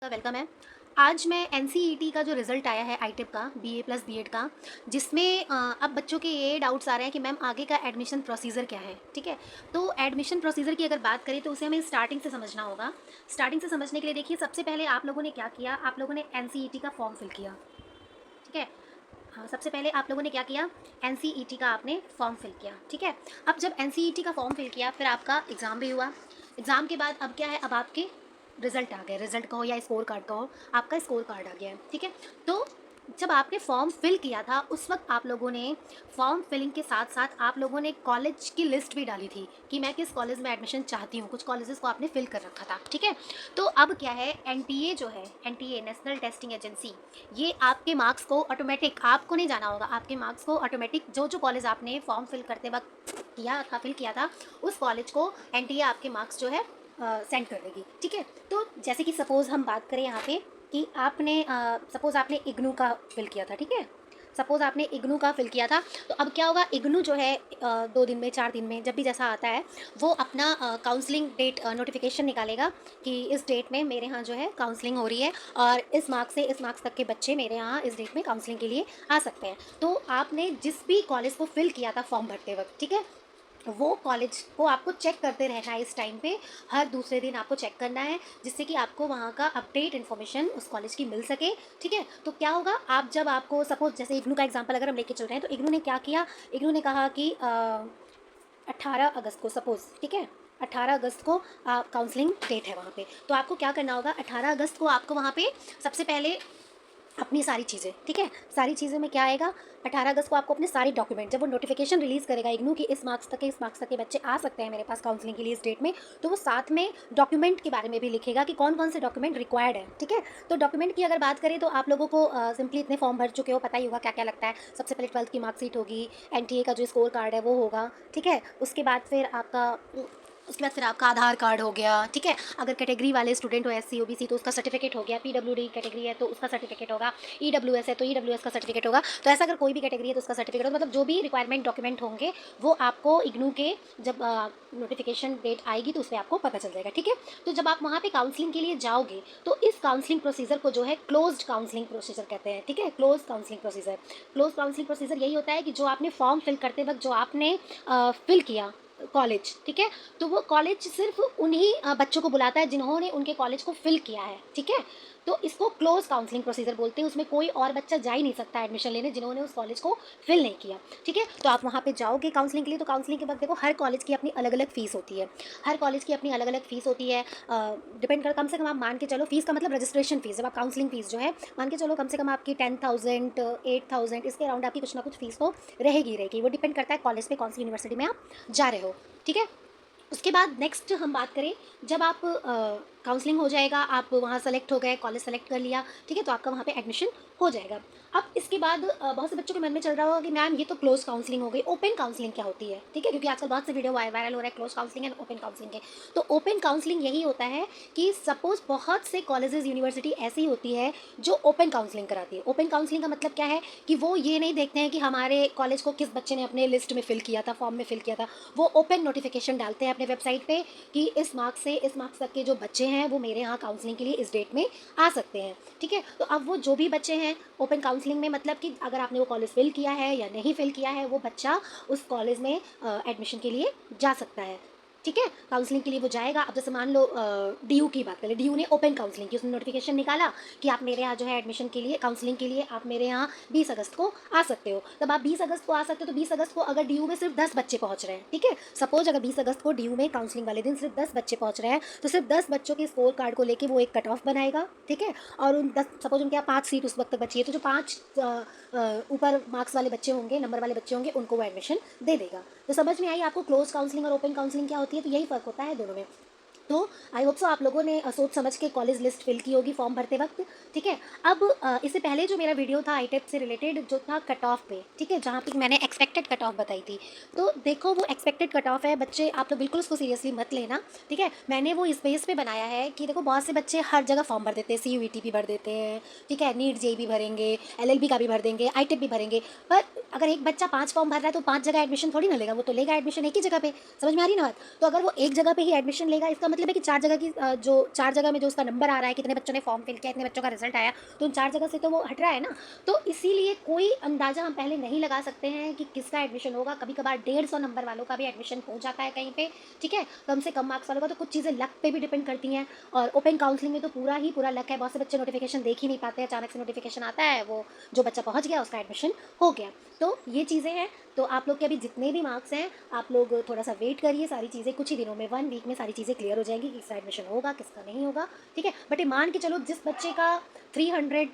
Welcome है। आज मैं एनसीईटी का जो रिज़ल्ट आया है आईटिप का बीए प्लस बीएड का, जिसमें अब बच्चों के ये डाउट्स आ रहे हैं कि मैम आगे का एडमिशन प्रोसीजर क्या है, ठीक है? तो एडमिशन प्रोसीजर की अगर बात करें तो उसे हमें स्टार्टिंग से समझना होगा। स्टार्टिंग से समझने के लिए देखिए, सबसे पहले आप लोगों ने क्या किया, आप लोगों ने एनसीईटी का फॉर्म फिल किया, ठीक है? हाँ, सबसे पहले आप लोगों ने क्या किया, एनसीईटी का आपने फॉर्म फिल किया, ठीक है? अब जब एनसीईटी का फॉर्म फिल किया, फिर आपका एग्ज़ाम भी हुआ। एग्ज़ाम के बाद अब क्या है, अब आपके रिजल्ट आ गए, रिजल्ट का हो या स्कोर कार्ड का हो, आपका स्कोर कार्ड आ गया है, ठीक है? तो जब आपने फॉर्म फिल किया था उस वक्त आप लोगों ने फॉर्म फिलिंग के साथ साथ आप लोगों ने कॉलेज की लिस्ट भी डाली थी कि मैं किस कॉलेज में एडमिशन चाहती हूँ। कुछ कॉलेजेस को आपने फिल कर रखा था, ठीक है? तो अब क्या है, एनटीए जो है, एनटीए नेशनल टेस्टिंग एजेंसी, ये आपके मार्क्स को ऑटोमेटिक, आपको नहीं जाना होगा, आपके मार्क्स को ऑटोमेटिक जो जो कॉलेज आपने फॉर्म फिल करते वक्त किया था, फिल किया था, उस कॉलेज को एनटीए आपके मार्क्स जो है सेंड कर देगी, ठीक है? तो जैसे कि सपोज़ हम बात करें यहाँ पे कि आपने सपोज़ आपने इग्नू का फिल किया था, ठीक है? सपोज़ आपने इग्नू का फिल किया था, तो अब क्या होगा, इग्नू जो है 2 दिन में 4 दिन में जब भी जैसा आता है, वो अपना काउंसलिंग डेट नोटिफिकेशन निकालेगा कि इस डेट में मेरे यहाँ जो है काउंसलिंग हो रही है और इस मार्क्स से इस मार्क्स तक के बच्चे मेरे यहाँ इस डेट में काउंसलिंग के लिए आ सकते हैं। तो आपने जिस भी कॉलेज को फिल किया था फॉर्म भरते वक्त, ठीक है, वो कॉलेज को आपको चेक करते रहना है इस टाइम पे, हर दूसरे दिन आपको चेक करना है, जिससे कि आपको वहाँ का अपडेट इन्फॉर्मेशन उस कॉलेज की मिल सके, ठीक है? तो क्या होगा, आप जब आपको सपोज जैसे इग्नू का एग्जांपल अगर हम लेके चल रहे हैं, तो इग्नू ने क्या किया, इग्नू ने कहा कि 18 अगस्त को सपोज, ठीक है, 18 अगस्त को काउंसलिंग डेट है वहाँ पे, तो आपको क्या करना होगा, 18 अगस्त को आपको वहाँ पे सबसे पहले अपनी सारी चीज़ें, ठीक है, सारी चीज़ें में क्या आएगा, 18 अगस्त को आपको अपने सारे डॉक्यूमेंट, जब वो नोटिफिकेशन रिलीज़ करेगा इग्नू कि इस मार्क्स तक के, इस मार्क्स तक के बच्चे आ सकते हैं मेरे पास काउंसलिंग के लिए इस डेट में, तो वो साथ में डॉक्यूमेंट के बारे में भी लिखेगा कि कौन कौन से डॉक्यूमेंट रिक्वायर्ड है, ठीक है? तो डॉक्यूमेंट की अगर बात करें तो आप लोगों को सिंपली इतने फॉर्म भर चुके हो, पता ही होगा क्या क्या लगता है। सबसे पहले 12th की मार्कशीट होगी, एनटीए का जो स्कोर कार्ड है वो होगा, ठीक है? उसके बाद फिर आपका आधार कार्ड हो गया, ठीक है? अगर कैटेगरी वाले स्टूडेंट हो, एससी ओबीसी, तो उसका सर्टिफिकेट हो गया, पीडब्ल्यूडी कैटेगरी है तो उसका सर्टिफिकेट होगा, ईडब्ल्यूएस है तो ईडब्ल्यूएस का सर्टिफिकेट होगा। तो ऐसा अगर कोई भी कैटेगरी है तो उसका सर्टिफिकेट होगा, मतलब जो भी रिक्वायरमेंट डॉक्यूमेंट होंगे वो आपको इग्नू के जब नोटिफिकेशन डेट आएगी तो उससे आपको पता चल जाएगा, ठीक है? तो जब आप वहाँ पे काउंसलिंग के लिए जाओगे तो इस काउंसलिंग प्रोसीजर को जो है क्लोज्ड काउंसलिंग प्रोसीजर कहते हैं, ठीक है? Close counselling procedure, close counselling procedure यही होता है कि जो आपने फॉर्म फिल करते वक्त जो आपने फिल किया कॉलेज, ठीक है, तो वो कॉलेज सिर्फ उन्हीं बच्चों को बुलाता है जिन्होंने उनके कॉलेज को फिल किया है, ठीक है? तो इसको क्लोज काउंसलिंग प्रोसीजर बोलते हैं। उसमें कोई और बच्चा जा ही नहीं सकता एडमिशन लेने जिन्होंने उस कॉलेज को फिल नहीं किया, ठीक है? तो आप वहाँ पे जाओगे काउंसलिंग के लिए, तो काउंसलिंग के वक्त देखो हर कॉलेज की अपनी अलग अलग फीस होती है, हर कॉलेज की अपनी अलग अलग फीस होती है। डिपेंड कर, कम से कम आप मान के चलो, फीस का मतलब रजिस्ट्रेशन फीस, जब आप काउंसलिंग फीस जो है मान के चलो कम से कम आपकी 10,000 8,000 इसके अराउंड आपकी कुछ ना कुछ फीस तो रहेगी। वो डिपेंड करता है कॉलेज पे, कौन सी यूनिवर्सिटी में आप जा रहे हो, ठीक है? उसके बाद नेक्स्ट हम बात करें, जब आप काउंसलिंग हो जाएगा, आप वहाँ सेलेक्ट हो गए, कॉलेज सेलेक्ट कर लिया, ठीक है, तो आपका वहाँ पे एडमिशन हो जाएगा। अब इसके बाद बहुत से बच्चों के मन में चल रहा होगा कि मैम ये तो क्लोज काउंसलिंग हो गई, ओपन काउंसलिंग क्या होती है, ठीक है? क्योंकि आजकल बहुत से वीडियो वायरल हो रहा है close counselling and open counselling के। तो ओपन काउंसलिंग यही होता है कि सपोज बहुत से कॉलेजेस यूनिवर्सिटी ऐसी होती है जो ओपन काउंसलिंग कराती है। ओपन काउंसलिंग का मतलब क्या है कि वो ये नहीं देखते हैं कि हमारे कॉलेज को किस बच्चे ने अपने लिस्ट में फिल किया था, फॉर्म में फिल किया था, वो ओपन नोटिफिकेशन डालते हैं अपने वेबसाइट पे कि इस मार्क्स से इस मार्क्स तक के जो बच्चे हैं वो मेरे यहाँ काउंसलिंग के लिए इस डेट में आ सकते हैं, ठीक है? तो अब वो जो भी बच्चे हैं ओपन काउंसलिंग में, मतलब कि अगर आपने वो कॉलेज फिल किया है या नहीं फिल किया है, वो बच्चा उस कॉलेज में एडमिशन के लिए जा सकता है, ठीक है? काउंसलिंग के लिए वो जाएगा। अब जैसे मान लो डीयू की बात करें, डीयू ने ओपन काउंसलिंग की, उसने नोटिफिकेशन निकाला कि आप मेरे यहाँ जो है एडमिशन के लिए, काउंसलिंग के लिए आप मेरे यहाँ 20 अगस्त को आ सकते हो। तब आप 20 अगस्त को आ सकते हो, तो 20 अगस्त को अगर डीयू में सिर्फ 10 बच्चे पहुँच रहे हैं, ठीक है, सपोज अगर 20 अगस्त को डीयू में काउंसलिंग वाले दिन सिर्फ 10 बच्चे पहुँच रहे हैं, तो सिर्फ 10 बच्चों के स्कोर कार्ड को लेकर वो एक कट ऑफ बनाएगा, ठीक है? और उन 10, सपोज उनके यहाँ 5 सीट उस वक्त बची है, तो जो 5 ऊपर मार्क्स वाले बच्चे होंगे, नंबर वाले बच्चे होंगे, उनको वो एडमिशन दे देगा। तो समझ में आई आपको क्लोज काउंसलिंग और ओपन काउंसलिंग क्या होती है? तो यही फ़र्क होता है दोनों में। तो आई होप सो आप लोगों ने सोच समझ के कॉलेज लिस्ट फिल की होगी फॉर्म भरते वक्त, ठीक है? अब इससे पहले जो मेरा वीडियो था आईटेप से रिलेटेड, जो था कट ऑफ पे, ठीक है, जहाँ पे मैंने एक्सपेक्टेड कट ऑफ बताई थी, तो देखो वो एक्सपेक्टेड कट ऑफ है, बच्चे आप लोग बिल्कुल उसको सीरियसली मत लेना, ठीक है? मैंने वो इस बेस पे बनाया है कि देखो बहुत से बच्चे हर जगह फॉर्म भर देते हैं, CUET भी भर देते हैं, ठीक है, नीट जेई भी भरेंगे, LLB का भी भर देंगे, आईटेप भी भरेंगे, पर अगर एक बच्चा 5 फॉर्म भर रहा है तो 5 जगह एडमिशन थोड़ी ना लेगा, वो तो लेगा एडमिशन एक ही जगह पे। समझ में आ रही ना बात? तो अगर वो एक जगह पे ही एडमिशन लेगा, इसका मतलब मतलब है कि 4 जगह की जो 4 जगह में जो उसका नंबर आ रहा है, कितने बच्चों ने फॉर्म फिल किया, इतने बच्चों का रिजल्ट आया, तो उन 4 जगह से तो वो हट रहा है ना। तो इसीलिए कोई अंदाज़ा हम पहले नहीं लगा सकते हैं कि किसका एडमिशन होगा। कभी-कभार 150 नंबर वालों का भी एडमिशन हो जाता है कहीं पे, ठीक है? कम से कम मार्क्स वालों का, तो कुछ चीज़ें लक पे भी डिपेंड करती हैं। और ओपन काउंसलिंग में तो पूरा ही पूरा लक है। बहुत से बच्चे नोटिफिकेशन देख ही नहीं पाते, अचानक से नोटिफिकेशन आता है, वो जो बच्चा पहुंच गया उसका एडमिशन हो गया। तो ये चीज़ें हैं। तो आप लोग के अभी जितने भी मार्क्स हैं, आप लोग थोड़ा सा वेट करिए, सारी चीज़ें कुछ ही दिनों में, 1 वीक में सारी चीज़ें क्लियर हो जाएंगी कि किसका एडमिशन होगा, किसका नहीं होगा, ठीक है? बट ये मान के चलो, जिस बच्चे का 300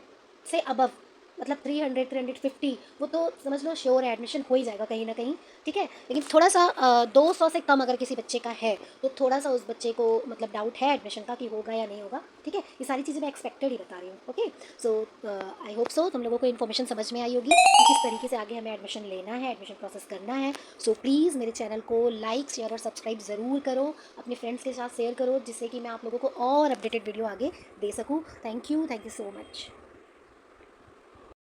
से अबव, मतलब 300 350, वो तो समझ लो श्योर है, एडमिशन हो ही जाएगा कहीं ना कहीं, ठीक है? लेकिन थोड़ा सा 200 से कम अगर किसी बच्चे का है, तो थोड़ा सा उस बच्चे को मतलब डाउट है एडमिशन का कि होगा या नहीं होगा, ठीक है? ये सारी चीज़ें मैं एक्सपेक्टेड ही बता रही हूँ। Okay, so I hope so तुम लोगों को इन्फॉर्मेशन समझ में आई होगी कि किस तरीके से आगे हमें एडमिशन लेना है, एडमिशन प्रोसेस करना है। सो प्लीज़ मेरे चैनल को लाइक, शेयर और सब्सक्राइब ज़रूर करो, अपने फ्रेंड्स के साथ शेयर करो, जिससे कि मैं आप लोगों को और अपडेटेड वीडियो आगे दे सकूँ। Thank you so much.